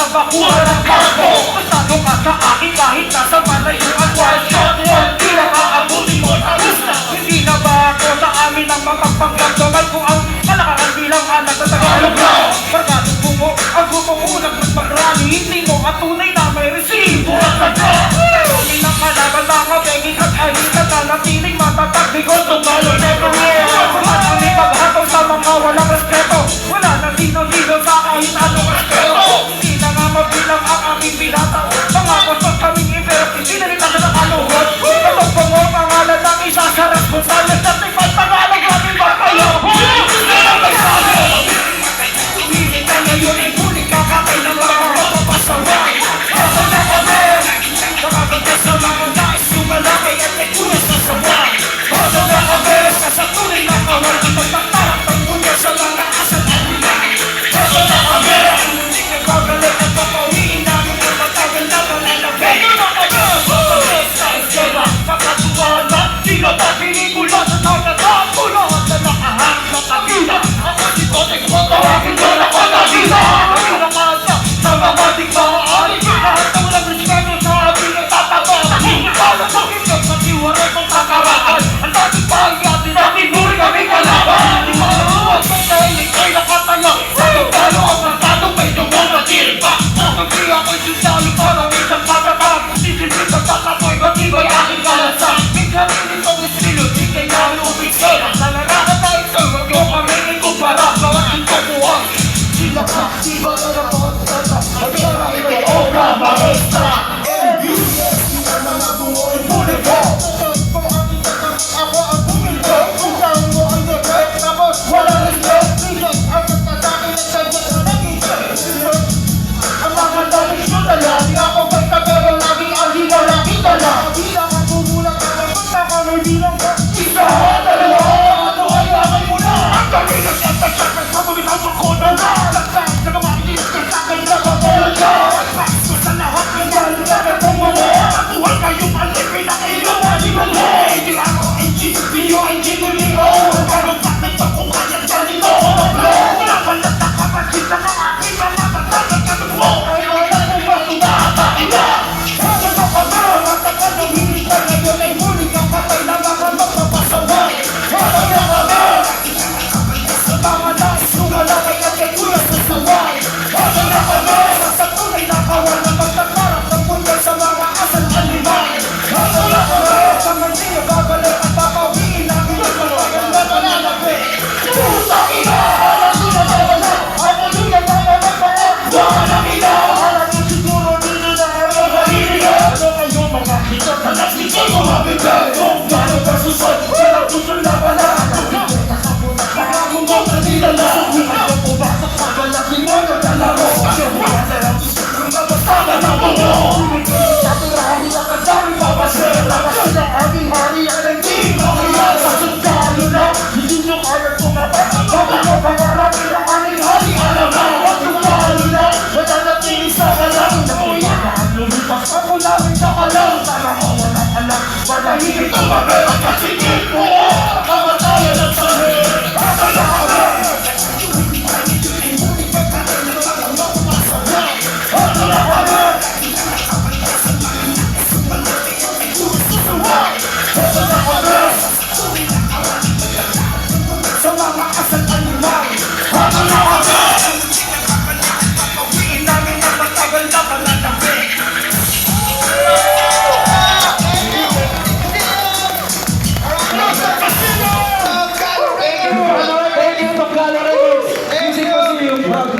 bakuhan ng bago. Pasado ka sa akin kahit nasa malayuan. One shot, one kill ang aabutin mo. Tapos na, hindi na ba ako sa amin ang mapagpanggamdaman ko ang kalakaran bilang anak na Tagalog na. Barkadong bungo, ang grupong unang magpagrani. Hindi mo at tunay na may resibo at sadya. Tunay ng kalaban, mga benging at ahita na natiling matatag. Di ko tumalo, never will. Kumatang paghatong sa mga walang respeto. Wala nang dino-dino sa kahit anong respeto. Hindi na nga mabilang ang aming binata. Mga kusot kaming impero, hindi na rin ang nakaluhod. Kapag bungo, pangalan ng isa sa responsales at ipagtagalog namin magkayo. Umilit ka ngayon, ipulit ka kakay ng mga mapapasaway. Ako na kami, nakakagdas sa mga nais sumalaki at may kuya sa saway. Ako na kami, sa tunay na kawal ang pagtatarap ng punya sa mga asal at nilay. Ako na kami, hindi nagkagalit at papawiin namin ang matagal na pananabay. Ako na kami, sa isyawa, kakatuwaan na sila pa pinikula sa nakatapulo at na nakahang na kabila. Ako si Kotek mo, tawagin ko na pagkabila. Ako na kasa sa mga tigmaan. Lahat ng walang respeto sa ating nagtatabaran. Para sa kitang matiwaran ng kakaraan. Ang dating pahiyatin namin, huli kami kalaban. Di maluwag sa tahilig ay nakataya. Sa tugalo ang pagkatong may dumong natirpa. Kasi ako'y susalo parang isang patatag. Sisilbit ang tatatoy, matibay aking kalasang. Minsan itong estilo, di kay namin ubiksera. Sa larangan na ito, wag mo kami ikumpara. Bawat ito buwang sila ka, di ba na napakatata? Magkara ito, obra, maestra. MBS, sila na nabuhay, muli ko. Ako ang tumito, kung saan mo ang nagay. Tapos wala respect, bigat ang nagtasakin at sadya na nag-isip. Ang mga daming sudala, di ako pagkagaro, laging alila, laging dala. Bilang ang bumulang ka, punta ka, may bilang ka. Isa, dalawa, ano ay lamay mo na. Ang galing at nagtasakin sa bumitaw sa kono na. Lagtang sa mga inisip sa akin na kapala ka. Pagpasto sa lahat ng galing na nagpumuli. Patuwal kayong alipin ang iyong alipali. Hindi ako NGPO, NGPO. Parang bakit pa kung kanyang galing mo. Wala palat na kapatid na ng aking mga matatagal ka mo. Ay wala kong matutataina. Wala ka pa ba, matagal ng hindi ka ngayon ay muli kang patay na mga magpapasaway. Wala ka pa ba, sa mga nais sumalakay at kay kuya sa saway. Wala ka pa ba, sa tunay na kawal na pagtatarap ng punya sa mga asal animal. Wala ka ba, sa mga babalik at papawiin namin ang pagpagal na pananapin. Puta ina, alam ko na nawala, ako din ang nananapin. Wala na ina, alam ko siguro dito na ako mahirila. Ano kayo mga kita na nagsito ko mabigay? Kung gano'n ka susod, walang susod na pala. Baka kung mo kanila na, ayaw ko ba sa pagalaking mo na dalaro? Ayaw mo ba sa lang susod kung nabasagan ang buo? Sa tirahin ang kadami papasera, kasi na aming hari ang naging makiyal. Sa sundalo na, hindi nyo kaya tumata. Bakit mo pangarapin ang aming hari? Alam na, wag yung talo na, wala natin sa kalang. Nakuya na ang lumipas, ako namin sa kalang. Sana mo wala alam, wala higit ang mabela kasi higit mo. Kamatayan at sahig, baka na kami. Baka na kami. Sa mga asal animal, baka na kami. Papawiin namin ang matagal na pananapin. Thank you, Tokalo Records. Music po si yung vlog.